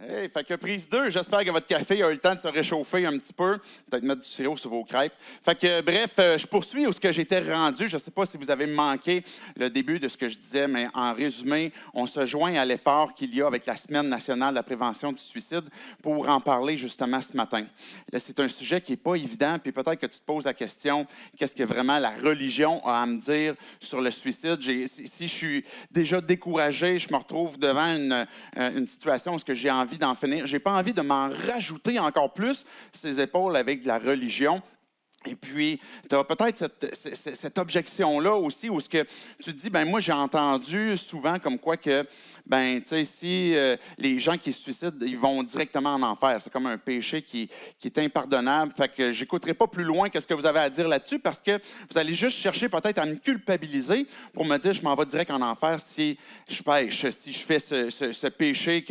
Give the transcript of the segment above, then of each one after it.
Hey, fait que prise 2, j'espère que votre café a eu le temps de se réchauffer un petit peu. Peut-être mettre du sirop sur vos crêpes. Fait que bref, je poursuis où ce que j'étais rendu. Je ne sais pas si vous avez manqué le début de ce que je disais, mais en résumé, on se joint à l'effort qu'il y a avec la Semaine nationale de la prévention du suicide pour en parler justement ce matin. Là, c'est un sujet qui n'est pas évident, puis peut-être que tu te poses la question, qu'est-ce que vraiment la religion a à me dire sur le suicide? Si je suis déjà découragé, je me retrouve devant une situation où j'ai envie d'en finir. Je n'ai pas envie de m'en rajouter encore plus ses épaules avec de la religion. Et puis, tu as peut-être cette objection-là aussi où ce que tu te dis, ben moi, j'ai entendu souvent comme quoi que, ben tu sais, si les gens qui se suicident, ils vont directement en enfer. C'est comme un péché qui est impardonnable. Fait que j'écouterai pas plus loin que ce que vous avez à dire là-dessus parce que vous allez juste chercher peut-être à me culpabiliser pour me dire, je m'en vais direct en enfer si je pêche, si je fais ce péché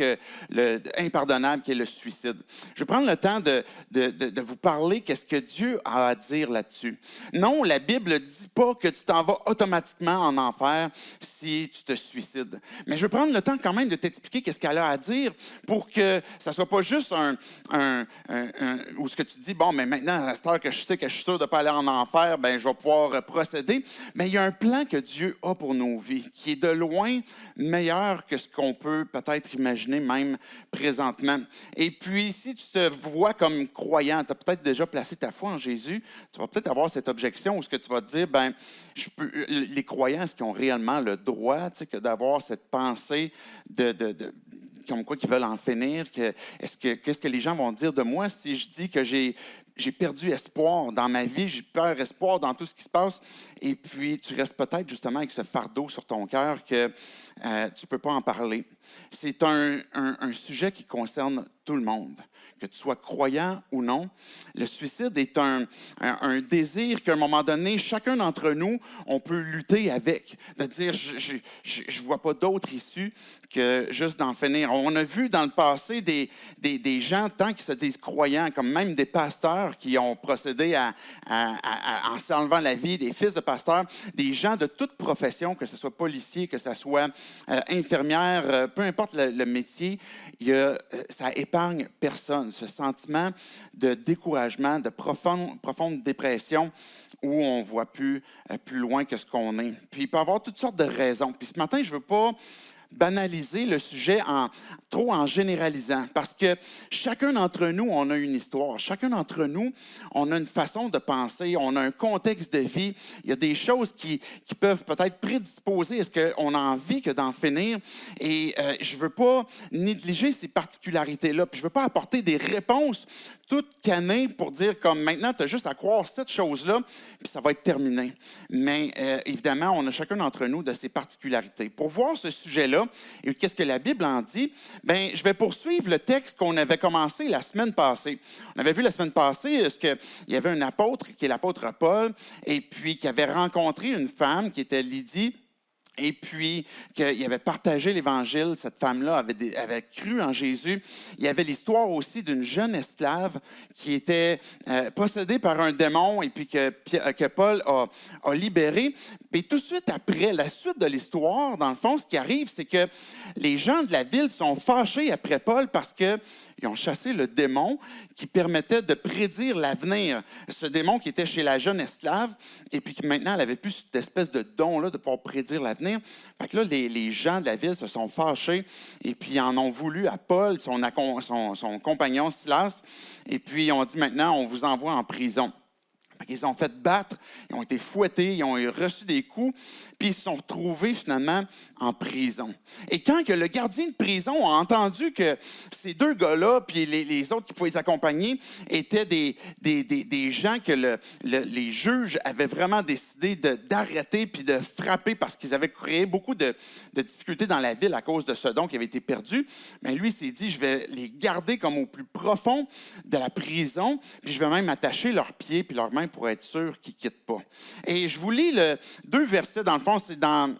impardonnable qui est le suicide. Je vais prendre le temps de vous parler qu'est-ce que Dieu a à dire là-dessus. Non, la Bible ne dit pas que tu t'en vas automatiquement en enfer si tu te suicides. Mais je vais prendre le temps quand même de t'expliquer qu'est-ce qu'elle a à dire pour que ça ne soit pas juste où ce que tu dis, bon, mais maintenant, à cette heure que je sais que je suis sûr de ne pas aller en enfer, ben je vais pouvoir procéder. Mais il y a un plan que Dieu a pour nos vies qui est de loin meilleur que ce qu'on peut peut-être imaginer même présentement. Et puis, si tu te vois comme croyant, tu as peut-être déjà placé ta foi en Jésus, tu vas peut-être avoir cette objection où ce que tu vas te dire, ben, les croyants, est-ce qu'ils ont réellement le droit que d'avoir cette pensée comme quoi qu'ils veulent en finir? Qu'est-ce que les gens vont dire de moi si je dis que j'ai perdu espoir dans ma vie, j'ai perdu espoir dans tout ce qui se passe, et puis tu restes peut-être justement avec ce fardeau sur ton cœur que tu ne peux pas en parler. C'est un sujet qui concerne tout le monde. Que tu sois croyant ou non, le suicide est un désir qu'à un moment donné, chacun d'entre nous, on peut lutter avec. De dire, je ne vois pas d'autre issue que juste d'en finir. On a vu dans le passé des gens, tant qu'ils se disent croyants, comme même des pasteurs qui ont procédé en s'enlevant la vie, des fils de pasteurs, des gens de toute profession, que ce soit policier, que ce soit infirmière, peu importe le métier, ça épargne personne. Ce sentiment de découragement, de profonde dépression où on ne voit plus loin que ce qu'on est. Puis il peut y avoir toutes sortes de raisons. Puis ce matin, je ne veux pas banaliser le sujet trop en généralisant, parce que chacun d'entre nous, on a une histoire. Chacun d'entre nous, on a une façon de penser, on a un contexte de vie. Il y a des choses qui peuvent peut-être prédisposer à ce qu'on a envie que d'en finir. Et je ne veux pas négliger ces particularités-là. Puis je ne veux pas apporter des réponses toutes cannées pour dire comme maintenant, tu as juste à croire cette chose-là, puis ça va être terminé. Mais évidemment, on a chacun d'entre nous de ces particularités. Pour voir ce sujet-là, et qu'est-ce que la Bible en dit, bien, je vais poursuivre le texte qu'on avait commencé la semaine passée. On avait vu la semaine passée qu'il y avait un apôtre, qui est l'apôtre Paul, et puis qui avait rencontré une femme qui était Lydie, et puis qu'il avait partagé l'Évangile. Cette femme-là avait cru en Jésus. Il y avait l'histoire aussi d'une jeune esclave qui était possédée par un démon et puis que Paul a libéré. Et tout de suite après, la suite de l'histoire, dans le fond, ce qui arrive, c'est que les gens de la ville sont fâchés après Paul parce qu'ils ont chassé le démon qui permettait de prédire l'avenir. Ce démon qui était chez la jeune esclave et puis que maintenant, elle avait plus cette espèce de don-là de pouvoir prédire l'avenir. Fait que là, les gens de la ville se sont fâchés et puis en ont voulu à Paul, son compagnon Silas, et puis ils ont dit maintenant, on vous envoie en prison. Ils ont fait battre, ils ont été fouettés, ils ont reçu des coups, puis ils se sont retrouvés finalement en prison. Et quand que le gardien de prison a entendu que ces deux gars-là, puis les autres qui pouvaient les accompagner, étaient des gens que les juges avaient vraiment décidé d'arrêter puis de frapper parce qu'ils avaient créé beaucoup de difficultés dans la ville à cause de ce don qui avait été perdu, mais lui, il s'est dit, je vais les garder comme au plus profond de la prison, puis je vais même attacher leurs pieds puis leurs mains pour être sûr qu'ils ne quittent pas. Et je vous lis deux versets, dans le fond, c'est dans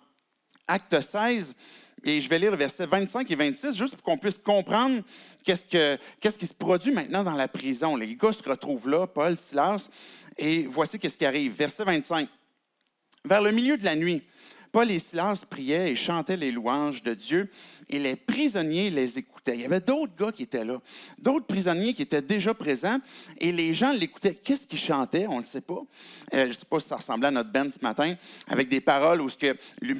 Acte 16, et je vais lire le verset 25 et 26, juste pour qu'on puisse comprendre qu'est-ce qui se produit maintenant dans la prison. Les gars se retrouvent là, Paul, Silas, et voici qu'est-ce qui arrive. Verset 25. Vers le milieu de la nuit, Paul et Silas priaient et chantaient les louanges de Dieu, et les prisonniers les écoutaient. l'écoutaient. Il y avait d'autres gars qui étaient là, d'autres prisonniers qui étaient déjà présents, et les gens l'écoutaient. Qu'est-ce qu'ils chantaient? On ne le sait pas. Je ne sais pas si ça ressemblait à notre band ce matin, avec des paroles où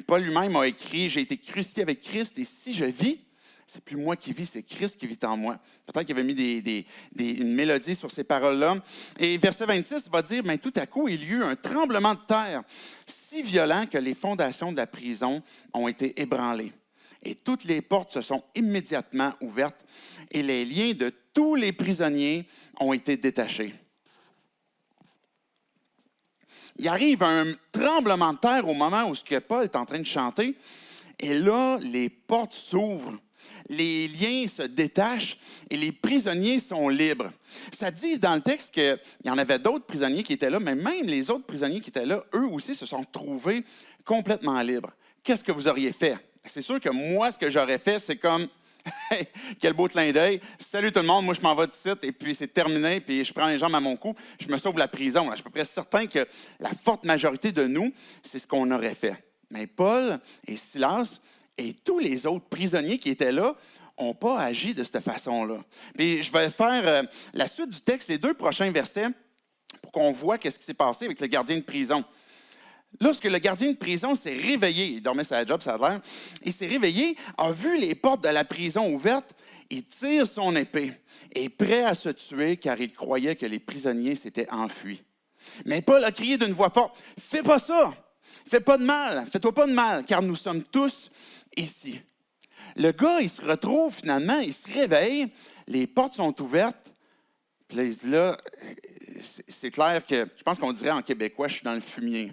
Paul lui-même a écrit « J'ai été crucifié avec Christ, et si je vis, c'est plus moi qui vis, c'est Christ qui vit en moi. » Peut-être qu'il avait mis une mélodie sur ces paroles-là. Et verset 26 va dire, tout à coup, il y eut un tremblement de terre si violent que les fondations de la prison ont été ébranlées. Et toutes les portes se sont immédiatement ouvertes et les liens de tous les prisonniers ont été détachés. Il arrive un tremblement de terre au moment où Paul est en train de chanter. Et là, les portes s'ouvrent. Les liens se détachent et les prisonniers sont libres. Ça dit dans le texte qu'il y en avait d'autres prisonniers qui étaient là, mais même les autres prisonniers qui étaient là, eux aussi se sont trouvés complètement libres. Qu'est-ce que vous auriez fait? C'est sûr que moi, ce que j'aurais fait, c'est comme « Hey, quel beau clin d'œil! Salut tout le monde, moi je m'en vais de site et puis c'est terminé, puis je prends les jambes à mon cou, je me sauve de la prison. » Je suis à peu près certain que la forte majorité de nous, c'est ce qu'on aurait fait. Mais Paul et Silas et tous les autres prisonniers qui étaient là n'ont pas agi de cette façon-là. Puis je vais faire la suite du texte, les 2 prochains versets, pour qu'on voit qu'est-ce qui s'est passé avec le gardien de prison. Lorsque le gardien de prison s'est réveillé, il dormait sur la job, ça a l'air, il s'est réveillé, a vu les portes de la prison ouvertes, il tire son épée, est prêt à se tuer car il croyait que les prisonniers s'étaient enfuis. Mais Paul a crié d'une voix forte, « Fais pas ça! Fais pas de mal! Fais-toi pas de mal, car nous sommes tous ici. » Le gars, il se retrouve finalement, il se réveille, les portes sont ouvertes, puis là, il se dit là, c'est clair que, je pense qu'on dirait en québécois, je suis dans le fumier.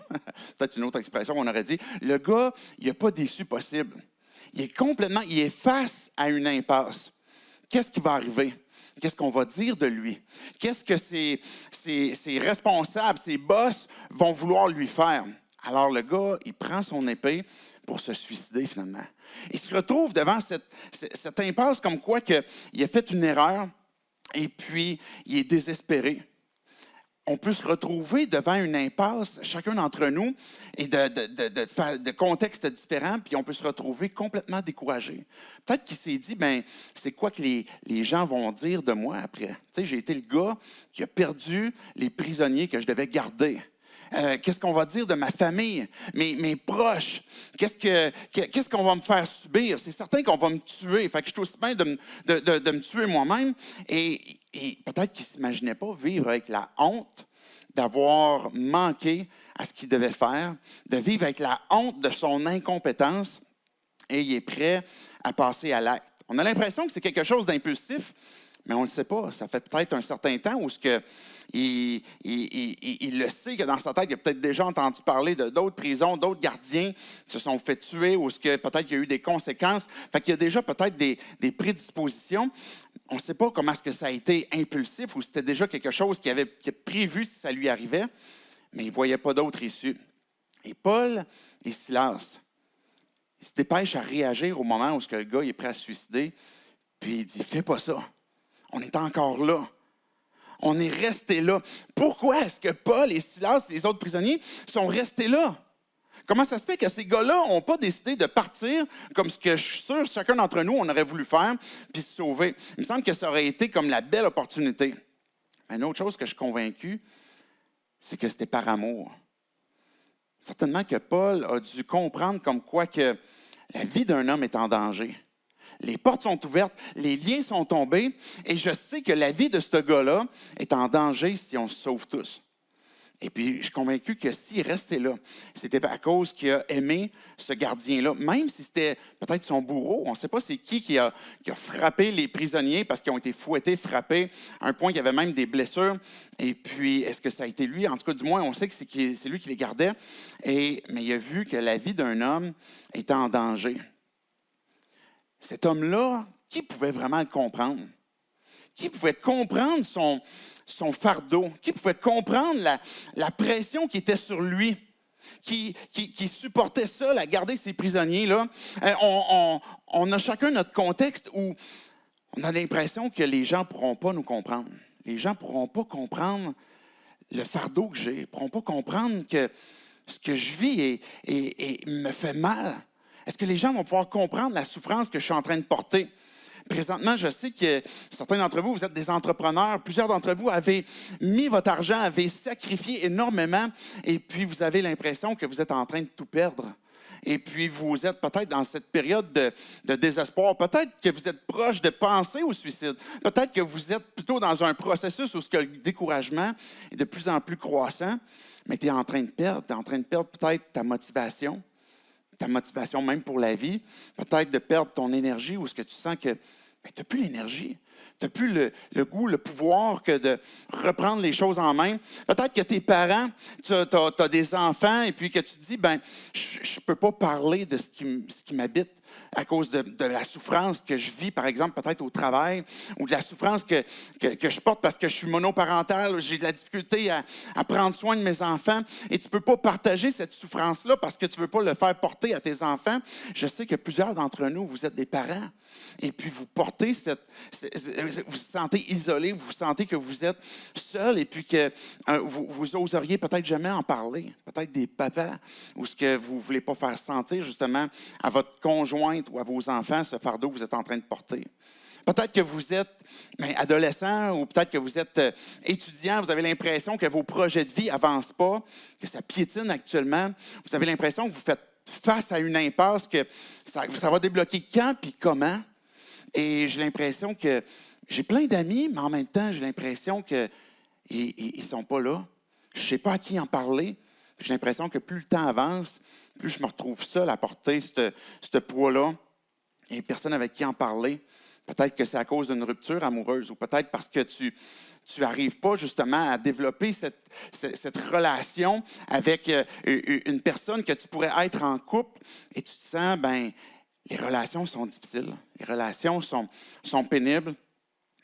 Peut-être une autre expression, on aurait dit. Le gars, il n'a pas d'issue possible. Il est face à une impasse. Qu'est-ce qui va arriver? Qu'est-ce qu'on va dire de lui? Qu'est-ce que ses responsables, ses boss vont vouloir lui faire? Alors le gars, il prend son épée pour se suicider finalement. Il se retrouve devant cette impasse comme quoi il a fait une erreur et puis il est désespéré. On peut se retrouver devant une impasse, chacun d'entre nous, et de contextes différents, puis on peut se retrouver complètement découragé. Peut-être qu'il s'est dit, c'est quoi que les gens vont dire de moi après? Tu sais, j'ai été le gars qui a perdu les prisonniers que je devais garder. Qu'est-ce qu'on va dire de ma famille, mes proches? Qu'est-ce qu'on va me faire subir? C'est certain qu'on va me tuer. Fait que je suis aussi bien de me tuer moi-même. Et peut-être qu'il ne s'imaginait pas vivre avec la honte d'avoir manqué à ce qu'il devait faire, de vivre avec la honte de son incompétence, et il est prêt à passer à l'acte. On a l'impression que c'est quelque chose d'impulsif, mais on ne le sait pas. Ça fait peut-être un certain temps où il le sait que dans sa tête, il a peut-être déjà entendu parler de d'autres prisons, d'autres gardiens qui se sont fait tuer ou peut-être qu'il y a eu des conséquences. Fait qu'il y a déjà peut-être des prédispositions. On ne sait pas comment est-ce que ça a été impulsif ou c'était déjà quelque chose qu'il avait prévu si ça lui arrivait, mais il ne voyait pas d'autre issue. Et Paul et Silas, ils se dépêchent à réagir au moment où le gars est prêt à se suicider, puis il dit « Fais pas ça. On est encore là. On est resté là. » Pourquoi est-ce que Paul et Silas, les autres prisonniers, sont restés là? Comment ça se fait que ces gars-là n'ont pas décidé de partir comme ce que je suis sûr chacun d'entre nous, on aurait voulu faire, puis se sauver? Il me semble que ça aurait été comme la belle opportunité. Mais une autre chose que je suis convaincu, c'est que c'était par amour. Certainement que Paul a dû comprendre comme quoi que la vie d'un homme est en danger. Les portes sont ouvertes, les liens sont tombés, et je sais que la vie de ce gars-là est en danger si on se sauve tous. Et puis, je suis convaincu que s'il restait là, c'était à cause qu'il a aimé ce gardien-là, même si c'était peut-être son bourreau. On ne sait pas c'est qui a frappé les prisonniers parce qu'ils ont été fouettés, frappés, à un point qu'il y avait même des blessures. Et puis, est-ce que ça a été lui? En tout cas, du moins, on sait que c'est lui qui les gardait. Mais il a vu que la vie d'un homme était en danger. Cet homme-là, qui pouvait vraiment le comprendre? Qui pouvait comprendre son fardeau? Qui pouvait comprendre la pression qui était sur lui? Qui supportait ça, à garder ses prisonniers-là? On a chacun notre contexte où on a l'impression que les gens ne pourront pas nous comprendre. Les gens ne pourront pas comprendre le fardeau que j'ai. Ils ne pourront pas comprendre que ce que je vis me fait mal. Est-ce que les gens vont pouvoir comprendre la souffrance que je suis en train de porter? Présentement, je sais que certains d'entre vous, vous êtes des entrepreneurs. Plusieurs d'entre vous avez mis votre argent, avez sacrifié énormément, et puis vous avez l'impression que vous êtes en train de tout perdre. Et puis, vous êtes peut-être dans cette période de désespoir. Peut-être que vous êtes proche de penser au suicide. Peut-être que vous êtes plutôt dans un processus où le découragement est de plus en plus croissant, mais tu es en train de perdre. Tu es en train de perdre peut-être ta motivation même pour la vie. Peut-être de perdre ton énergie ou ce que tu sens que tu n'as plus l'énergie. Tu n'as plus le goût, le pouvoir que de reprendre les choses en main. Peut-être que tes parents, tu as des enfants et puis que tu te dis, je ne peux pas parler de ce qui m'habite à cause de la souffrance que je vis, par exemple, peut-être au travail, ou de la souffrance que je porte parce que je suis monoparental, j'ai de la difficulté à prendre soin de mes enfants. Et tu ne peux pas partager cette souffrance-là parce que tu ne veux pas le faire porter à tes enfants. Je sais que plusieurs d'entre nous, vous êtes des parents. Et puis, vous portez vous vous sentez isolé, vous sentez que vous êtes seul et puis que vous oseriez peut-être jamais en parler. Peut-être des papas ou ce que vous ne voulez pas faire sentir justement à votre conjointe ou à vos enfants, ce fardeau que vous êtes en train de porter. Peut-être que vous êtes adolescent ou peut-être que vous êtes étudiant, vous avez l'impression que vos projets de vie n'avancent pas, que ça piétine actuellement. Vous avez l'impression que vous faites face à une impasse, que ça va débloquer quand puis comment. Et j'ai l'impression que j'ai plein d'amis, mais en même temps, j'ai l'impression qu'ils ne sont pas là. Je ne sais pas à qui en parler. J'ai l'impression que plus le temps avance, plus je me retrouve seul à porter ce poids-là. Il n'y a personne avec qui en parler. Peut-être que c'est à cause d'une rupture amoureuse ou peut-être parce que tu n'arrives pas justement à développer cette relation avec une personne que tu pourrais être en couple et tu te sens, les relations sont difficiles, les relations sont pénibles.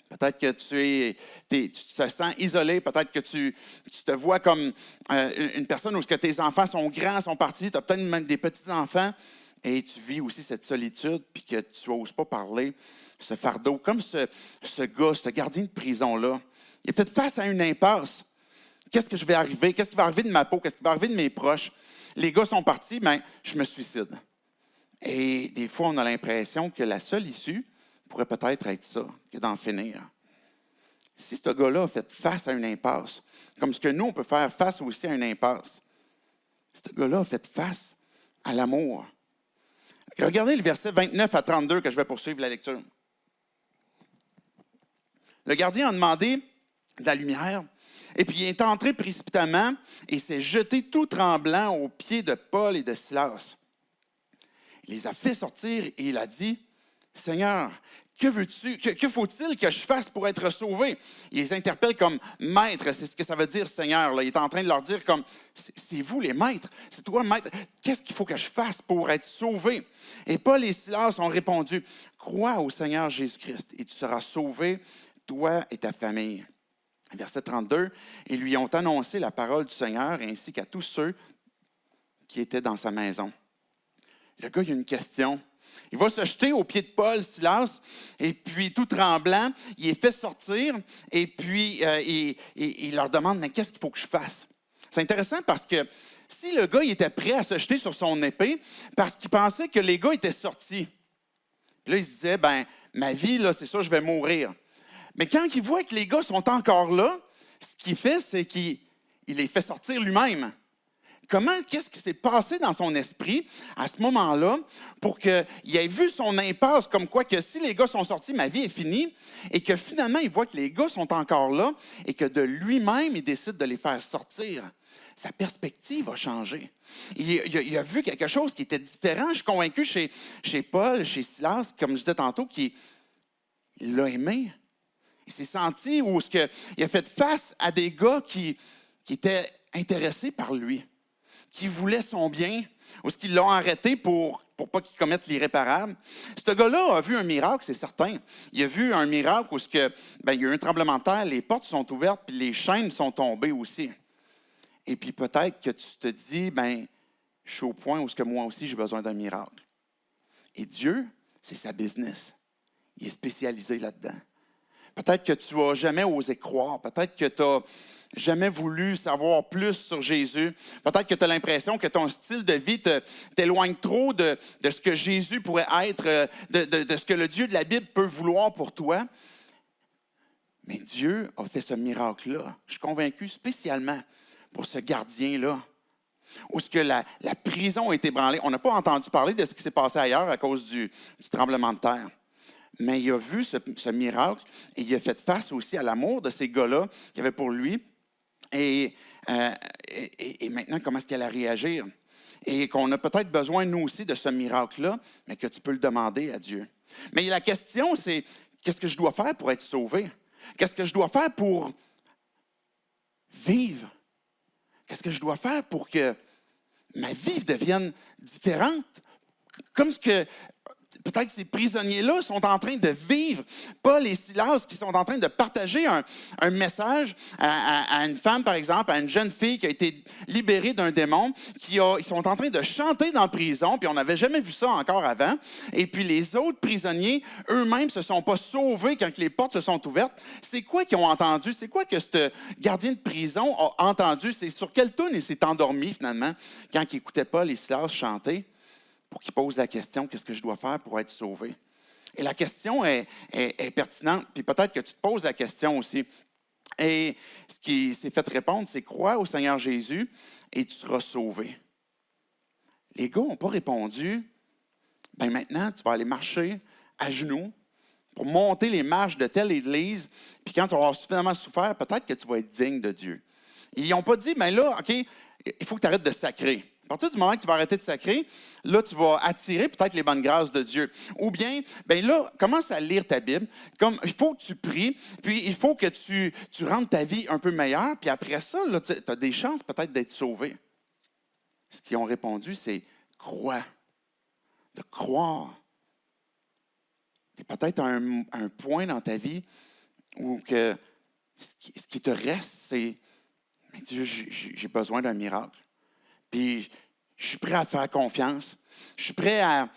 Peut-être que tu te sens isolé, peut-être que tu te vois comme une personne où tes enfants sont grands, sont partis, tu as peut-être même des petits-enfants et tu vis aussi cette solitude puis que tu n'oses pas parler, ce fardeau. Comme ce gars, ce gardien de prison-là, il a fait face à une impasse. Qu'est-ce que je vais arriver? Qu'est-ce qui va arriver de ma peau? Qu'est-ce qui va arriver de mes proches? Les gars sont partis, je me suicide. Et des fois, on a l'impression que la seule issue pourrait peut-être être ça, que d'en finir. Si ce gars-là a fait face à une impasse, comme ce que nous, on peut faire face aussi à une impasse, ce gars-là a fait face à l'amour. Regardez le verset 29 à 32 que je vais poursuivre la lecture. Le gardien a demandé de la lumière, et puis il est entré précipitamment et s'est jeté tout tremblant aux pieds de Paul et de Silas. Il les a fait sortir et il a dit, « Seigneur, que veux-tu, que faut-il que je fasse pour être sauvé? » Il les interpelle comme « maître », c'est ce que ça veut dire « Seigneur ». Il est en train de leur dire comme « c'est vous les maîtres, c'est toi maître, qu'est-ce qu'il faut que je fasse pour être sauvé? » Et Paul et Silas ont répondu « Crois au Seigneur Jésus-Christ et tu seras sauvé, toi et ta famille. » Verset 32, « Ils lui ont annoncé la parole du Seigneur ainsi qu'à tous ceux qui étaient dans sa maison. » Le gars, il a une question. Il va se jeter aux pieds de Paul, Silas, et puis tout tremblant, il est fait sortir, et puis il leur demande, mais qu'est-ce qu'il faut que je fasse? C'est intéressant parce que si le gars il était prêt à se jeter sur son épée, parce qu'il pensait que les gars étaient sortis, puis là, il se disait, ma vie, là, c'est ça, je vais mourir. Mais quand il voit que les gars sont encore là, ce qu'il fait, c'est qu'il les fait sortir lui-même. Qu'est-ce qui s'est passé dans son esprit à ce moment-là pour qu'il ait vu son impasse comme quoi que si les gars sont sortis, ma vie est finie, et que finalement, il voit que les gars sont encore là et que de lui-même, il décide de les faire sortir. Sa perspective a changé. Il a vu quelque chose qui était différent. Je suis convaincu chez Paul, chez Silas, comme je disais tantôt, qu'il l'a aimé. Il s'est senti il a fait face à des gars qui étaient intéressés par lui, qui voulaient son bien, ou ce qu'ils l'ont arrêté pour pas qu'il commette l'irréparable. Ce gars-là a vu un miracle, c'est certain. Il a vu un miracle où il y a eu un tremblement de terre, les portes sont ouvertes, puis les chaînes sont tombées aussi. Et puis peut-être que tu te dis, je suis au point où moi aussi j'ai besoin d'un miracle. Et Dieu, c'est sa business. Il est spécialisé là-dedans. Peut-être que tu n'as jamais osé croire. Peut-être que tu n'as jamais voulu savoir plus sur Jésus. Peut-être que tu as l'impression que ton style de vie t'éloigne trop de ce que Jésus pourrait être, de ce que le Dieu de la Bible peut vouloir pour toi. Mais Dieu a fait ce miracle-là, je suis convaincu, spécialement pour ce gardien-là, où ce que la prison a été ébranlée. On n'a pas entendu parler de ce qui s'est passé ailleurs à cause du tremblement de terre. Mais il a vu ce miracle et il a fait face aussi à l'amour de ces gars-là qu'il y avait pour lui. Et maintenant, comment est-ce qu'elle allait réagir? Et qu'on a peut-être besoin, nous aussi, de ce miracle-là, mais que tu peux le demander à Dieu. Mais la question, c'est qu'est-ce que je dois faire pour être sauvé? Qu'est-ce que je dois faire pour vivre? Qu'est-ce que je dois faire pour que ma vie devienne différente? Comme ce que peut-être ces prisonniers-là sont en train de vivre. Paul et Silas qui sont en train de partager un message à une femme, par exemple, à une jeune fille qui a été libérée d'un démon. Ils sont en train de chanter dans la prison, puis on n'avait jamais vu ça encore avant. Et puis les autres prisonniers, eux-mêmes, ne se sont pas sauvés quand les portes se sont ouvertes. C'est quoi qu'ils ont entendu? C'est quoi que ce gardien de prison a entendu? C'est sur quelle tune il s'est endormi, finalement, quand il n'écoutait Paul et Silas chanter? Pour qu'il pose la question, qu'est-ce que je dois faire pour être sauvé? Et la question est pertinente, puis peut-être que tu te poses la question aussi. Et ce qui s'est fait répondre, c'est crois au Seigneur Jésus et tu seras sauvé. Les gars n'ont pas répondu, bien maintenant, tu vas aller marcher à genoux pour monter les marches de telle église, puis quand tu vas avoir suffisamment souffert, peut-être que tu vas être digne de Dieu. Ils n'ont pas dit, bien là, OK, il faut que tu arrêtes de sacrer. À partir du moment que tu vas arrêter de sacrer, là, tu vas attirer peut-être les bonnes grâces de Dieu. Ou bien, bien là, commence à lire ta Bible. Comme, il faut que tu pries, puis il faut que tu rendes ta vie un peu meilleure, puis après ça, tu as des chances peut-être d'être sauvé. Ce qu'ils ont répondu, c'est crois. De croire. C'est peut-être un point dans ta vie où que ce qui te reste, c'est mais Dieu, j'ai besoin d'un miracle. Puis, je suis prêt à faire confiance. Je suis prêt à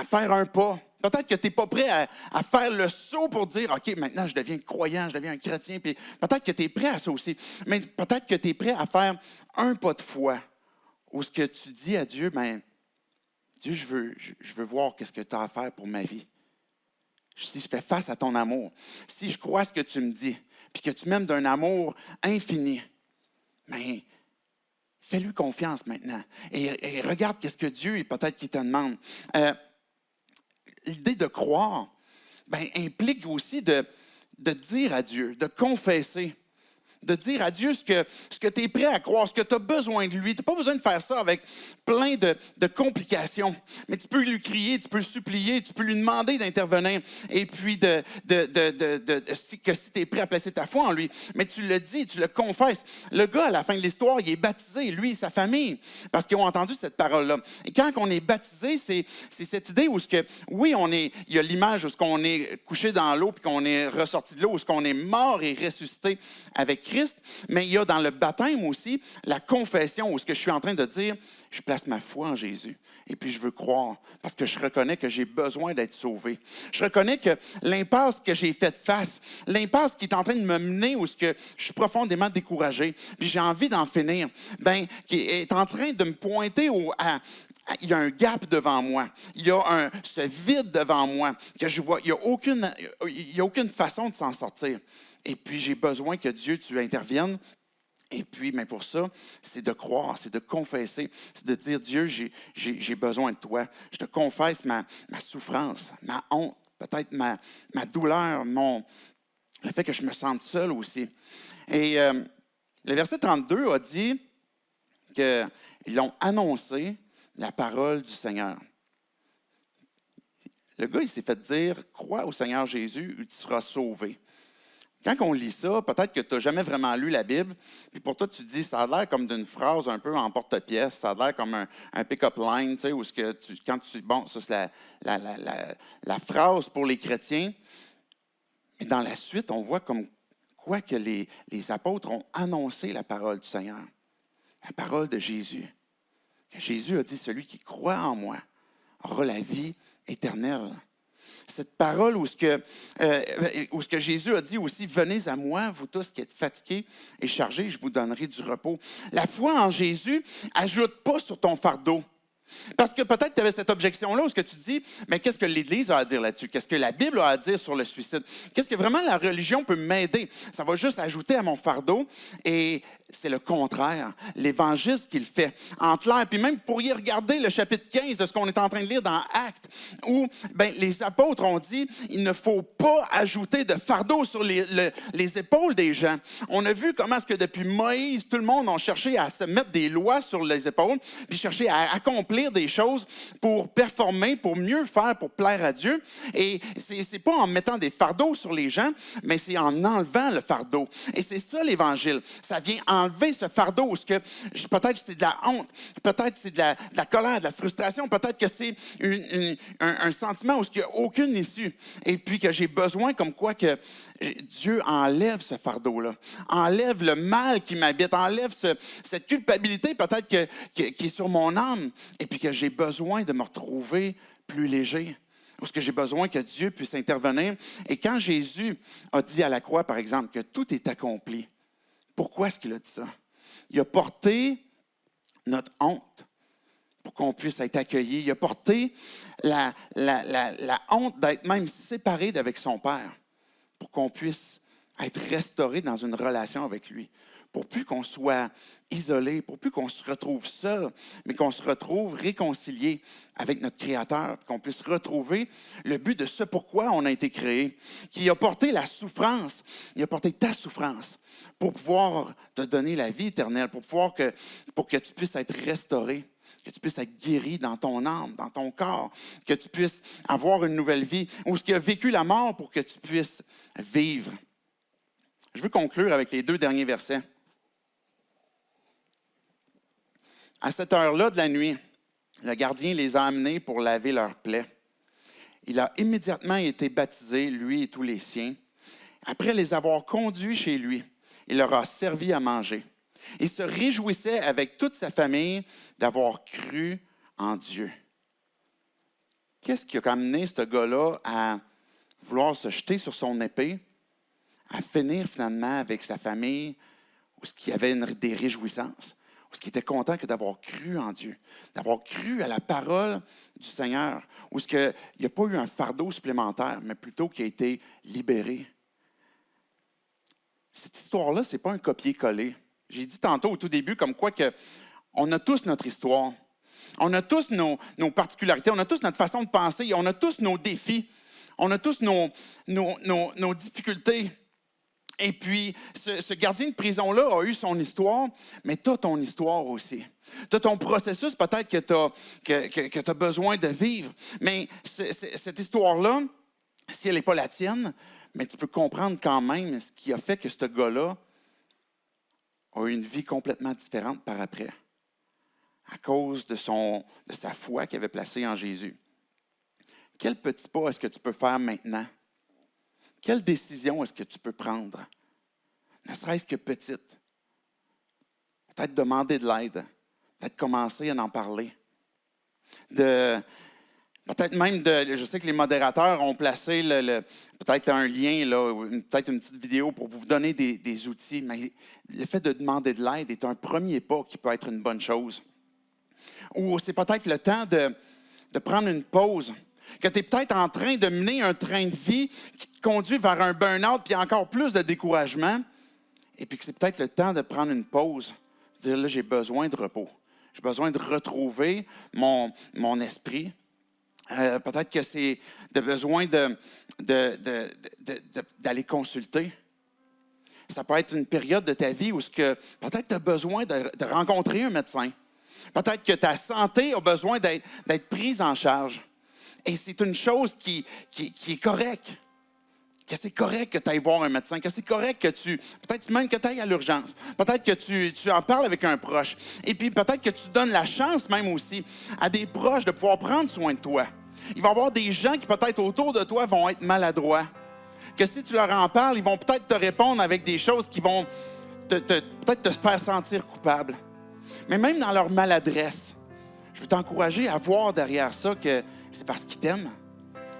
faire un pas. Peut-être que tu n'es pas prêt à faire le saut pour dire, OK, maintenant, je deviens croyant, je deviens un chrétien. Puis peut-être que tu es prêt à ça aussi. Mais peut-être que tu es prêt à faire un pas de foi. Où ce que tu dis à Dieu, bien, Dieu, je veux voir qu'est-ce que tu as à faire pour ma vie. Si je fais face à ton amour, si je crois ce que tu me dis, puis que tu m'aimes d'un amour infini, bien, fais-lui confiance maintenant. Et regarde qu'est-ce que Dieu, peut-être qu'il te demande. L'idée de croire implique aussi de dire à Dieu, de confesser. De dire à Dieu ce que tu es prêt à croire, ce que tu as besoin de lui. Tu n'as pas besoin de faire ça avec plein de complications. Mais tu peux lui crier, tu peux le supplier, tu peux lui demander d'intervenir. Et puis, que si tu es prêt à placer ta foi en lui. Mais tu le dis, tu le confesses. Le gars, à la fin de l'histoire, il est baptisé, lui et sa famille, parce qu'ils ont entendu cette parole-là. Et quand on est baptisé, c'est cette idée où, oui, il y a l'image où on est couché dans l'eau puis qu'on est ressorti de l'eau, où on est mort et ressuscité avec Christ, mais il y a dans le baptême aussi la confession où ce que je suis en train de dire, je place ma foi en Jésus et puis je veux croire parce que je reconnais que j'ai besoin d'être sauvé. Je reconnais que l'impasse que j'ai faite face, l'impasse qui est en train de me mener où ce que je suis profondément découragé, puis j'ai envie d'en finir, qui est en train de me pointer il y a un gap devant moi. Il y a ce vide devant moi que je vois. Il n'y a aucune façon de s'en sortir. Et puis, j'ai besoin que Dieu, tu interviennes. Et puis, mais pour ça, c'est de croire, c'est de confesser, c'est de dire, Dieu, j'ai besoin de toi. Je te confesse ma souffrance, ma honte, peut-être ma douleur, le fait que je me sente seul aussi. Et le verset 32 a dit qu'ils ont annoncé la parole du Seigneur. Le gars, il s'est fait dire, crois au Seigneur Jésus, tu seras sauvé. Quand on lit ça, peut-être que tu n'as jamais vraiment lu la Bible, puis pour toi, tu te dis, ça a l'air comme d'une phrase un peu en porte-pièce, ça a l'air comme un pick-up line, tu sais, où bon, ça c'est la phrase pour les chrétiens. Mais dans la suite, on voit comme quoi que les apôtres ont annoncé la parole du Seigneur, la parole de Jésus. Que Jésus a dit, celui qui croit en moi aura la vie éternelle. cette parole où ce que Jésus a dit aussi, « Venez à moi, vous tous qui êtes fatigués et chargés, je vous donnerai du repos. » La foi en Jésus, ajoute pas sur ton fardeau. Parce que peut-être que tu avais cette objection-là où ce que tu dis, mais qu'est-ce que l'Église a à dire là-dessus? Qu'est-ce que la Bible a à dire sur le suicide? Qu'est-ce que vraiment la religion peut m'aider? Ça va juste ajouter à mon fardeau et c'est le contraire. L'Évangile qu'il fait en clair. Puis même, vous pourriez regarder le chapitre 15 de ce qu'on est en train de lire dans Actes, où les apôtres ont dit, il ne faut pas ajouter de fardeau sur les épaules des gens. On a vu comment est-ce que depuis Moïse, tout le monde a cherché à se mettre des lois sur les épaules, puis cherché à accomplir des choses pour performer, pour mieux faire, pour plaire à Dieu. Et c'est pas en mettant des fardeaux sur les gens, mais c'est en enlevant le fardeau. Et c'est ça l'Évangile. Ça vient enlever ce fardeau où peut-être c'est de la honte, peut-être c'est de la colère, de la frustration, peut-être que c'est un sentiment où il n'y a aucune issue. Et puis que j'ai besoin comme quoi que Dieu enlève ce fardeau-là, enlève le mal qui m'habite, enlève cette culpabilité peut-être qui est sur mon âme. Et puis que j'ai besoin de me retrouver plus léger. Parce que j'ai besoin que Dieu puisse intervenir. Et quand Jésus a dit à la croix, par exemple, que tout est accompli, pourquoi est-ce qu'il a dit ça? Il a porté notre honte pour qu'on puisse être accueillis. Il a porté la honte d'être même séparé d'avec son Père pour qu'on puisse être restauré dans une relation avec lui. Pour plus qu'on soit isolé, pour plus qu'on se retrouve seul, mais qu'on se retrouve réconcilié avec notre Créateur, qu'on puisse retrouver le but de ce pourquoi on a été créé, qui a porté la souffrance, il a porté ta souffrance pour pouvoir te donner la vie éternelle, pour que tu puisses être restauré, que tu puisses être guéri dans ton âme, dans ton corps, que tu puisses avoir une nouvelle vie, ou ce qui a vécu la mort pour que tu puisses vivre. Je veux conclure avec les 2 derniers versets. À cette heure-là de la nuit, le gardien les a amenés pour laver leurs plaies. Il a immédiatement été baptisé, lui et tous les siens. Après les avoir conduits chez lui, il leur a servi à manger. Il se réjouissait avec toute sa famille d'avoir cru en Dieu. Qu'est-ce qui a amené ce gars-là à vouloir se jeter sur son épée, à finir finalement avec sa famille, où il y avait des réjouissances? Parce qu'il était content que d'avoir cru en Dieu, d'avoir cru à la parole du Seigneur, où il n'y a pas eu un fardeau supplémentaire, mais plutôt qu'il a été libéré. Cette histoire-là, ce n'est pas un copier-coller. J'ai dit tantôt au tout début comme quoi on a tous notre histoire. On a tous nos particularités, on a tous notre façon de penser, on a tous nos défis, on a tous nos difficultés. Et puis, ce gardien de prison-là a eu son histoire, mais tu as ton histoire aussi. Tu as ton processus peut-être que tu as besoin de vivre. Mais cette histoire-là, si elle n'est pas la tienne, mais tu peux comprendre quand même ce qui a fait que ce gars-là a eu une vie complètement différente par après, à cause de sa foi qu'il avait placée en Jésus. Quel petit pas est-ce que tu peux faire maintenant? Quelle décision est-ce que tu peux prendre? Ne serait-ce que petite. Peut-être demander de l'aide. Peut-être commencer à en parler. Peut-être même, je sais que les modérateurs ont placé peut-être un lien, peut-être une petite vidéo pour vous donner des outils, mais le fait de demander de l'aide est un premier pas qui peut être une bonne chose. Ou c'est peut-être le temps de prendre une pause. Que tu es peut-être en train de mener un train de vie qui te conduit vers un burn-out puis encore plus de découragement. Et puis que c'est peut-être le temps de prendre une pause. Dire là, j'ai besoin de repos. J'ai besoin de retrouver mon esprit. Peut-être que c'est de besoin d'aller consulter. Ça peut être une période de ta vie où peut-être tu as besoin de rencontrer un médecin. Peut-être que ta santé a besoin d'être prise en charge. Et c'est une chose qui est correcte. Que c'est correct que tu ailles voir un médecin, que c'est correct que peut-être même que tu ailles à l'urgence, peut-être que tu en parles avec un proche. Et puis peut-être que tu donnes la chance même aussi à des proches de pouvoir prendre soin de toi. Il va y avoir des gens qui peut-être autour de toi vont être maladroits. Que si tu leur en parles, ils vont peut-être te répondre avec des choses qui vont peut-être te faire sentir coupable. Mais même dans leur maladresse, je veux t'encourager à voir derrière ça que c'est parce qu'ils t'aiment.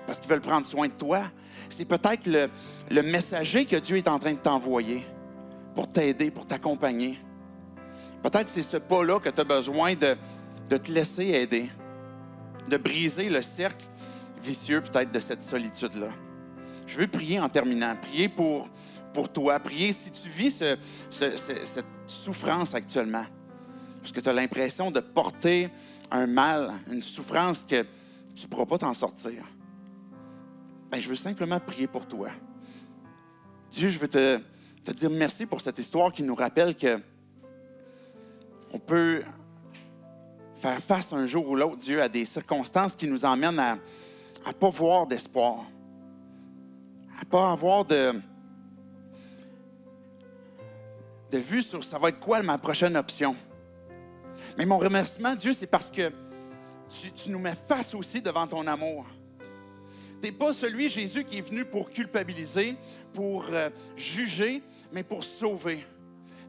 parce qu'ils veulent prendre soin de toi. C'est peut-être le messager que Dieu est en train de t'envoyer pour t'aider, pour t'accompagner. Peut-être c'est ce pas-là que tu as besoin de te laisser aider, de briser le cercle vicieux peut-être de cette solitude-là. Je veux prier en terminant, prier pour toi, prier si tu vis cette souffrance actuellement, parce que tu as l'impression de porter un mal, une souffrance que tu ne pourras pas t'en sortir. Bien, je veux simplement prier pour toi. Dieu, je veux te dire merci pour cette histoire qui nous rappelle que on peut faire face un jour ou l'autre, Dieu, à des circonstances qui nous emmènent à ne pas voir d'espoir, à ne pas avoir de vue sur ça va être quoi ma prochaine option. Mais mon remerciement, Dieu, c'est parce que tu nous mets face aussi devant ton amour. Tu n'es pas celui, Jésus, qui est venu pour culpabiliser, pour juger, mais pour sauver.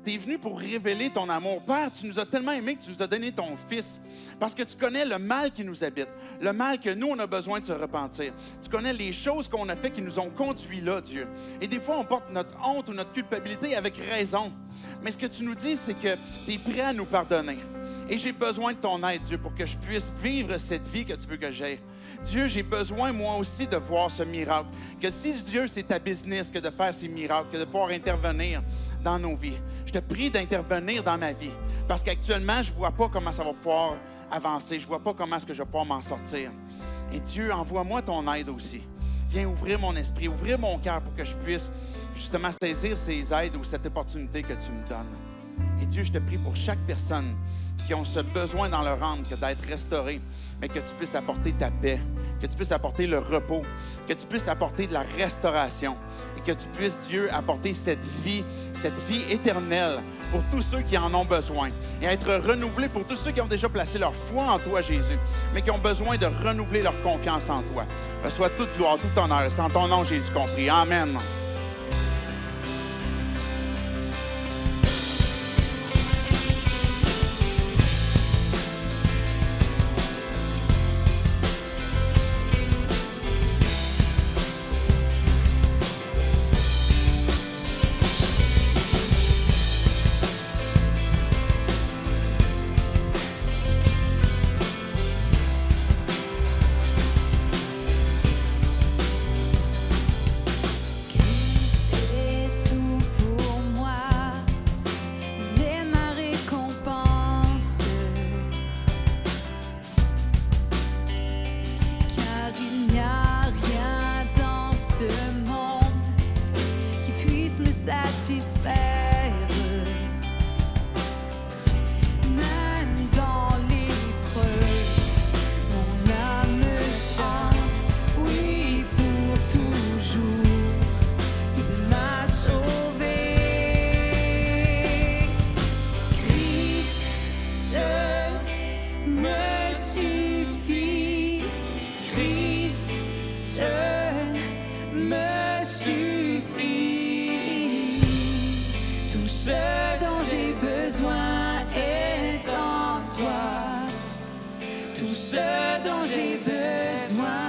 Tu es venu pour révéler ton amour. Père, tu nous as tellement aimés que tu nous as donné ton Fils parce que tu connais le mal qui nous habite, le mal que nous, on a besoin de se repentir. Tu connais les choses qu'on a fait qui nous ont conduits là, Dieu. Et des fois, on porte notre honte ou notre culpabilité avec raison. Mais ce que tu nous dis, c'est que tu es prêt à nous pardonner. Et j'ai besoin de ton aide, Dieu, pour que je puisse vivre cette vie que tu veux que j'aie. Dieu, j'ai besoin, moi aussi, de voir ce miracle. Que si Dieu, c'est ta business que de faire ces miracles, que de pouvoir intervenir dans nos vies. Je te prie d'intervenir dans ma vie. Parce qu'actuellement, je ne vois pas comment ça va pouvoir avancer. Je ne vois pas comment est-ce que je vais pouvoir m'en sortir. Et Dieu, envoie-moi ton aide aussi. Viens ouvrir mon esprit, ouvrir mon cœur pour que je puisse justement saisir ces aides ou cette opportunité que tu me donnes. Et Dieu, je te prie pour chaque personne qui ont ce besoin dans leur âme que d'être restauré, mais que tu puisses apporter ta paix, que tu puisses apporter le repos, que tu puisses apporter de la restauration et que tu puisses, Dieu, apporter cette vie éternelle pour tous ceux qui en ont besoin et être renouvelés pour tous ceux qui ont déjà placé leur foi en toi, Jésus, mais qui ont besoin de renouveler leur confiance en toi. Reçois toute gloire, tout honneur. C'est en ton nom, Jésus, compris. Amen. Tout ce dont j'ai besoin.